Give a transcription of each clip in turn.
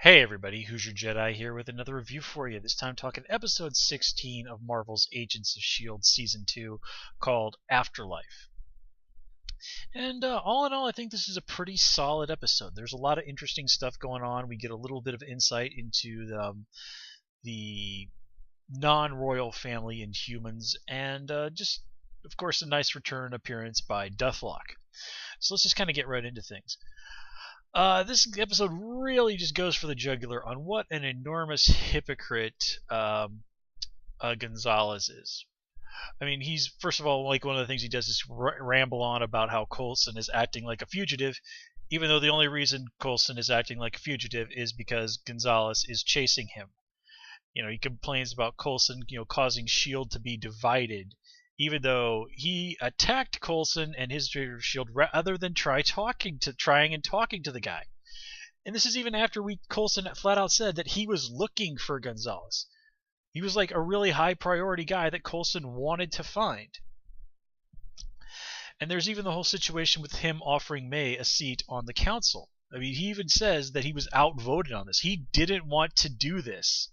Hey everybody, Who's Your Jedi here with another review for you. This time talking episode 16 of Marvel's Agents of S.H.I.E.L.D. Season 2 called Afterlife. And all in all, I think this is a pretty solid episode. There's a lot of interesting stuff going on. We get a little bit of insight into the non-royal family in humans, and just, of course, a nice return appearance by Deathlock. So let's just kind of get right into things. This episode really just goes for the jugular on what an enormous hypocrite Gonzalez is. I mean, he's, first of all, like, one of the things he does is ramble on about how Coulson is acting like a fugitive, even though the only reason Coulson is acting like a fugitive is because Gonzalez is chasing him. He complains about Coulson, causing S.H.I.E.L.D. to be divided, even though he attacked Coulson and his S.H.I.E.L.D. rather than trying and talking to the guy. And this is even after Coulson flat out said that he was looking for Gonzalez. He was like a really high priority guy that Coulson wanted to find. And there's even the whole situation with him offering May a seat on the council. I mean, he even says that he was outvoted on this. He didn't want to do this.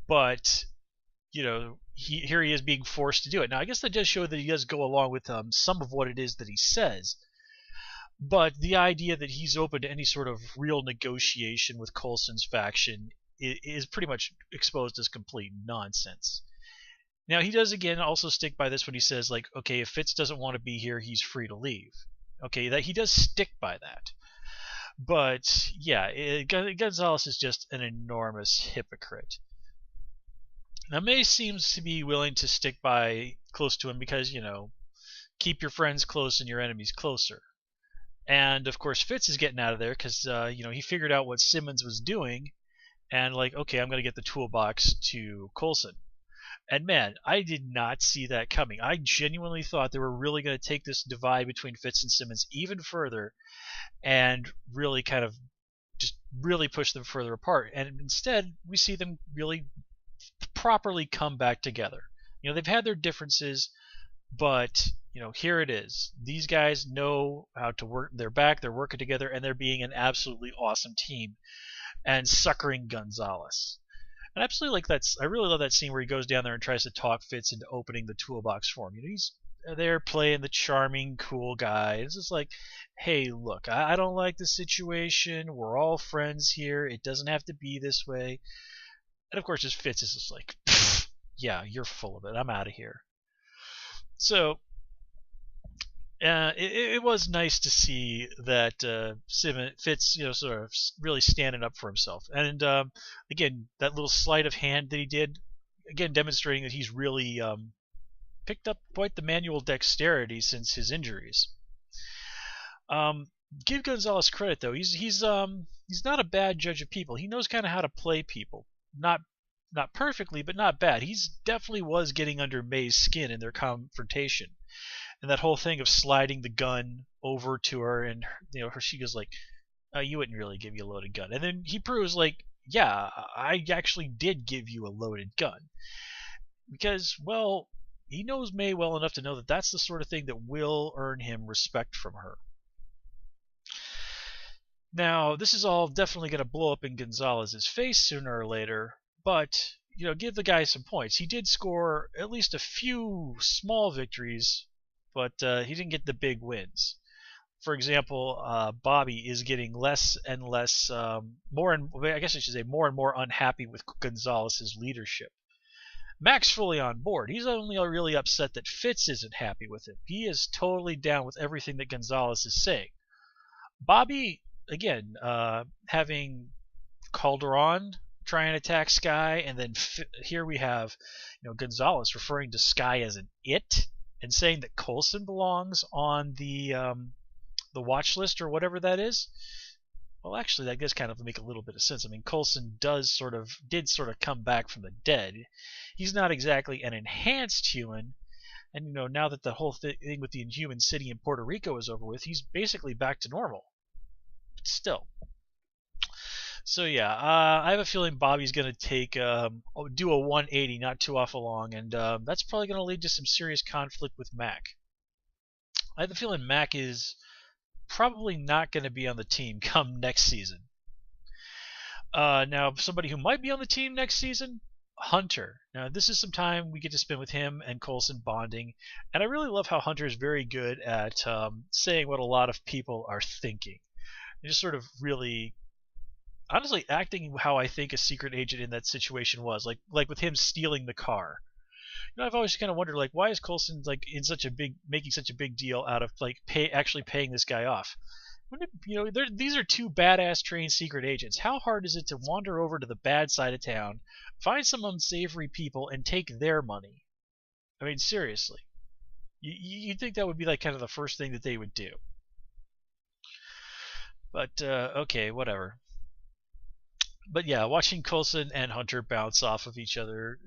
But, here he is being forced to do it. Now, I guess that does show that he does go along with some of what it is that he says. But the idea that he's open to any sort of real negotiation with Coulson's faction is pretty much exposed as complete nonsense. Now, he does, again, also stick by this when he says, like, okay, if Fitz doesn't want to be here, he's free to leave. Okay, that he does stick by that. But, yeah, Gonzalez is just an enormous hypocrite. Now, May seems to be willing to stick by close to him because, keep your friends close and your enemies closer. And, of course, Fitz is getting out of there because, he figured out what Simmons was doing and, like, okay, I'm going to get the toolbox to Coulson. And, man, I did not see that coming. I genuinely thought they were really going to take this divide between Fitz and Simmons even further and really kind of just really push them further apart. And instead, we see them really properly come back together. They've had their differences, but here it is. These guys know how to work. They're back. They're working together, and they're being an absolutely awesome team and suckering Gonzalez. And I absolutely like that. I really love that scene where he goes down there and tries to talk Fitz into opening the toolbox for him. He's there playing the charming, cool guy. It's just like, hey, look, I don't like the situation. We're all friends here. It doesn't have to be this way. And of course, his Fitz is just like, yeah, you're full of it. I'm out of here. So it was nice to see that Fitz, sort of really standing up for himself. And again, that little sleight of hand that he did, again, demonstrating that he's really picked up quite the manual dexterity since his injuries. Give Gonzalez credit though. He's not a bad judge of people. He knows kind of how to play people. Not perfectly, but not bad. He's definitely was getting under May's skin in their confrontation. And that whole thing of sliding the gun over to her, and she goes like, "You wouldn't really give you a loaded gun." And then he proves like, "Yeah, I actually did give you a loaded gun," because, well, he knows May well enough to know that that's the sort of thing that will earn him respect from her. Now, this is all definitely going to blow up in Gonzalez's face sooner or later, but give the guy some points. He did score at least a few small victories, but he didn't get the big wins. For example, Bobby is getting less and less, more and more unhappy with Gonzalez's leadership. Mac's fully on board. He's only really upset that Fitz isn't happy with him. He is totally down with everything that Gonzalez is saying. Bobby, again, having Calderon try and attack Sky, and then here we have Gonzalez referring to Sky as an it, and saying that Coulson belongs on the watch list or whatever that is. Well, actually, that does kind of make a little bit of sense. I mean, Coulson did sort of come back from the dead. He's not exactly an enhanced human, and now that the whole thing with the Inhuman City in Puerto Rico is over with, he's basically back to normal. But still. So yeah, I have a feeling Bobby's going to do a 180 not too awful long, and that's probably going to lead to some serious conflict with Mac. I have a feeling Mac is probably not going to be on the team come next season. Now, somebody who might be on the team next season, Hunter. Now, this is some time we get to spend with him and Coulson bonding, and I really love how Hunter is very good at saying what a lot of people are thinking. And just sort of really, honestly, acting how I think a secret agent in that situation was, like with him stealing the car. I've always kind of wondered, like, why is Coulson like in such a big, making such a big deal out of like actually paying this guy off? These are two badass trained secret agents. How hard is it to wander over to the bad side of town, find some unsavory people, and take their money? I mean, seriously, you'd think that would be like kind of the first thing that they would do. But okay, whatever. But yeah, watching Coulson and Hunter bounce off of each other,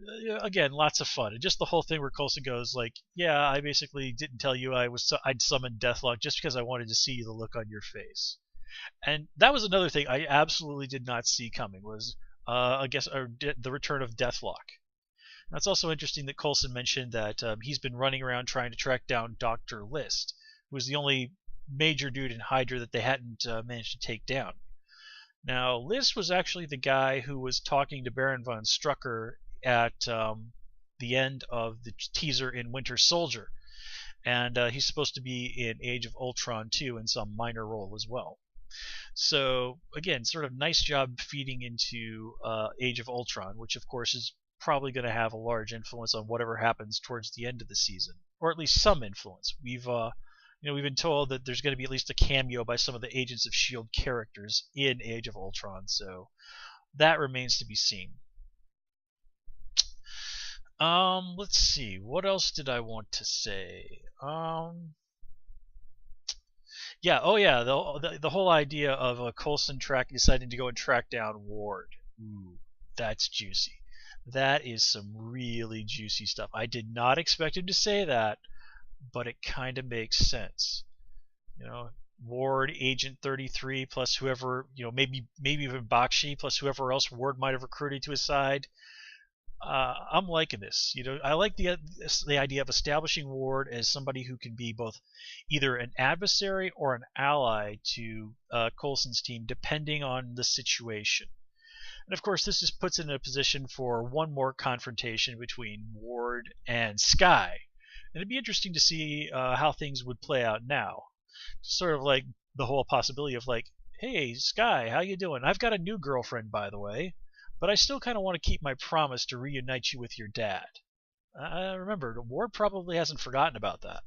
again, lots of fun. And just the whole thing where Coulson goes like, "Yeah, I basically didn't tell you I'd summoned Deathlock just because I wanted to see the look on your face." And that was another thing I absolutely did not see coming was, I guess, the return of Deathlock. That's also interesting that Coulson mentioned that he's been running around trying to track down Dr. List, who was the only major dude in Hydra that they hadn't managed to take down. Now, List was actually the guy who was talking to Baron von Strucker at the end of the teaser in Winter Soldier, and he's supposed to be in Age of Ultron too in some minor role as well. So again, sort of nice job feeding into Age of Ultron, which of course is probably going to have a large influence on whatever happens towards the end of the season, or at least some influence. We've been told that there's going to be at least a cameo by some of the Agents of S.H.I.E.L.D. characters in Age of Ultron, so that remains to be seen. Let's see. What else did I want to say? Yeah. Oh, yeah. The whole idea of a Coulson deciding to go and track down Ward. Ooh, that's juicy. That is some really juicy stuff. I did not expect him to say that, but it kind of makes sense. Ward, Agent 33, plus whoever, maybe even Bakshi, plus whoever else Ward might have recruited to his side. I'm liking this. I like the idea of establishing Ward as somebody who can be both either an adversary or an ally to Coulson's team, depending on the situation. And of course, this just puts it in a position for one more confrontation between Ward and Sky. And it'd be interesting to see how things would play out now. Sort of like the whole possibility of like, "Hey, Sky, how you doing? I've got a new girlfriend, by the way, but I still kind of want to keep my promise to reunite you with your dad." Remember, Ward probably hasn't forgotten about that.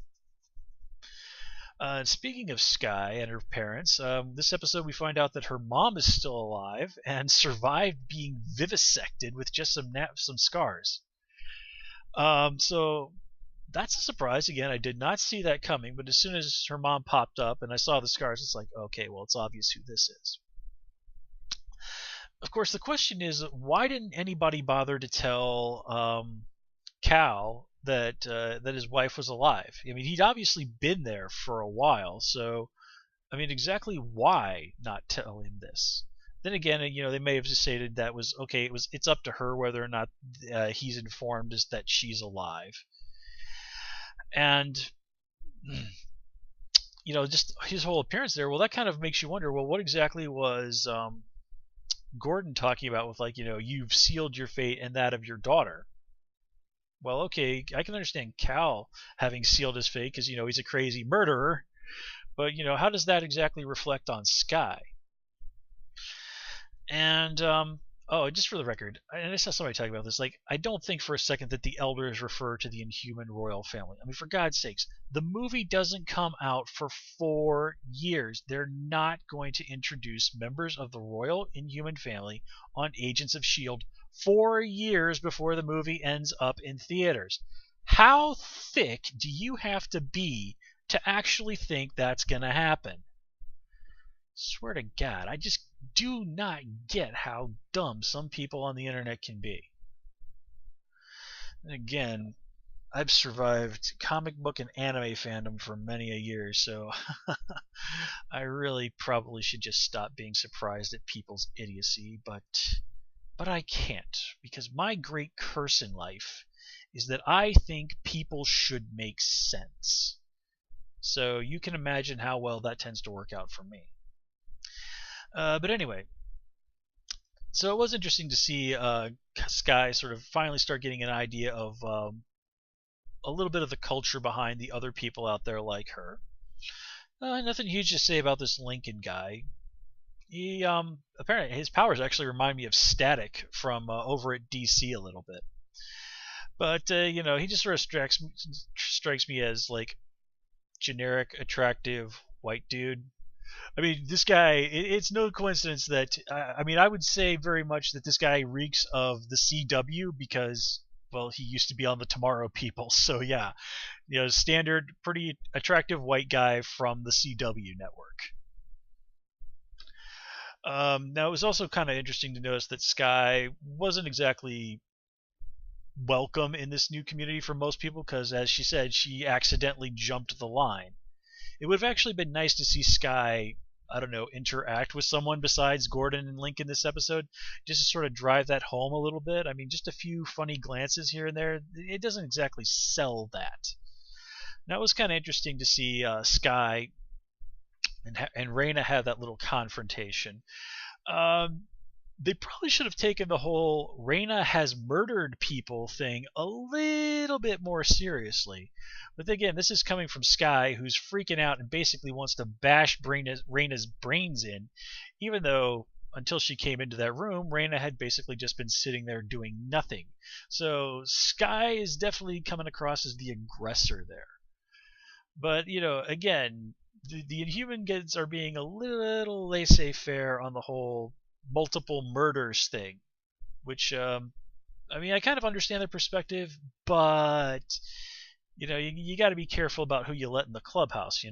Speaking of Sky and her parents, this episode we find out that her mom is still alive and survived being vivisected with just some scars. So that's a surprise. Again, I did not see that coming, but as soon as her mom popped up and I saw the scars, it's like, okay, well, it's obvious who this is. Of course, the question is, why didn't anybody bother to tell Cal that his wife was alive? I mean, he'd obviously been there for a while, so I mean, exactly why not tell him this? Then again, they may have just stated that was okay. It's up to her whether or not he's informed is that she's alive. And just his whole appearance there, well, that kind of makes you wonder, well, what exactly was Gordon talking about with like, you've sealed your fate and that of your daughter? Well, okay, I can understand Cal having sealed his fate because he's a crazy murderer, but how does that exactly reflect on Sky? And just for the record, and I saw somebody talking about this, like, I don't think for a second that the elders refer to the Inhuman royal family. I mean, for God's sakes, the movie doesn't come out for 4 years. They're not going to introduce members of the royal Inhuman family on Agents of S.H.I.E.L.D. 4 years before the movie ends up in theaters. How thick do you have to be to actually think that's going to happen? Swear to God, I just do not get how dumb some people on the internet can be. And again, I've survived comic book and anime fandom for many a year, so I really probably should just stop being surprised at people's idiocy, but I can't, because my great curse in life is that I think people should make sense. So you can imagine how well that tends to work out for me. But anyway, So it was interesting to see Sky sort of finally start getting an idea of a little bit of the culture behind the other people out there like her. Nothing huge to say about this Lincoln guy. He apparently his powers actually remind me of Static from over at DC a little bit. But he just sort of strikes me as like generic, attractive white dude. I mean, this guy. It's no coincidence that I mean, I would say very much that this guy reeks of the CW because, well, he used to be on the Tomorrow People. So yeah, standard, pretty attractive white guy from the CW network. Now, it was also kind of interesting to notice that Sky wasn't exactly welcome in this new community for most people because, as she said, she accidentally jumped the line. It would have actually been nice to see Sky, I don't know, interact with someone besides Gordon and Lincoln this episode, just to sort of drive that home a little bit. I mean, just a few funny glances here and there. It doesn't exactly sell that. Now, it was kind of interesting to see Sky and Raina have that little confrontation. Um, they probably should have taken the whole Reina has murdered people thing a little bit more seriously. But again, this is coming from Sky, who's freaking out and basically wants to bash Reina's brains in, even though until she came into that room, Reina had basically just been sitting there doing nothing. So Sky is definitely coming across as the aggressor there. But, again, the Inhumans are being a little laissez-faire on the whole multiple murders thing, which I mean, I kind of understand their perspective, but you got to be careful about who you let in the clubhouse,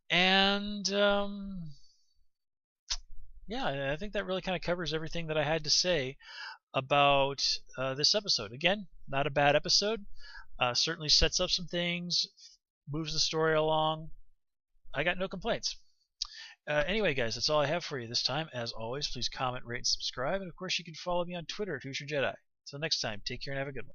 And yeah, I think that really kind of covers everything that I had to say about this episode. Again, not a bad episode. Certainly sets up some things, moves the story along. I got no complaints. Anyway, guys, that's all I have for you this time. As always, please comment, rate, and subscribe. And of course, you can follow me on Twitter at Who's Your Jedi. Until next time, take care and have a good one.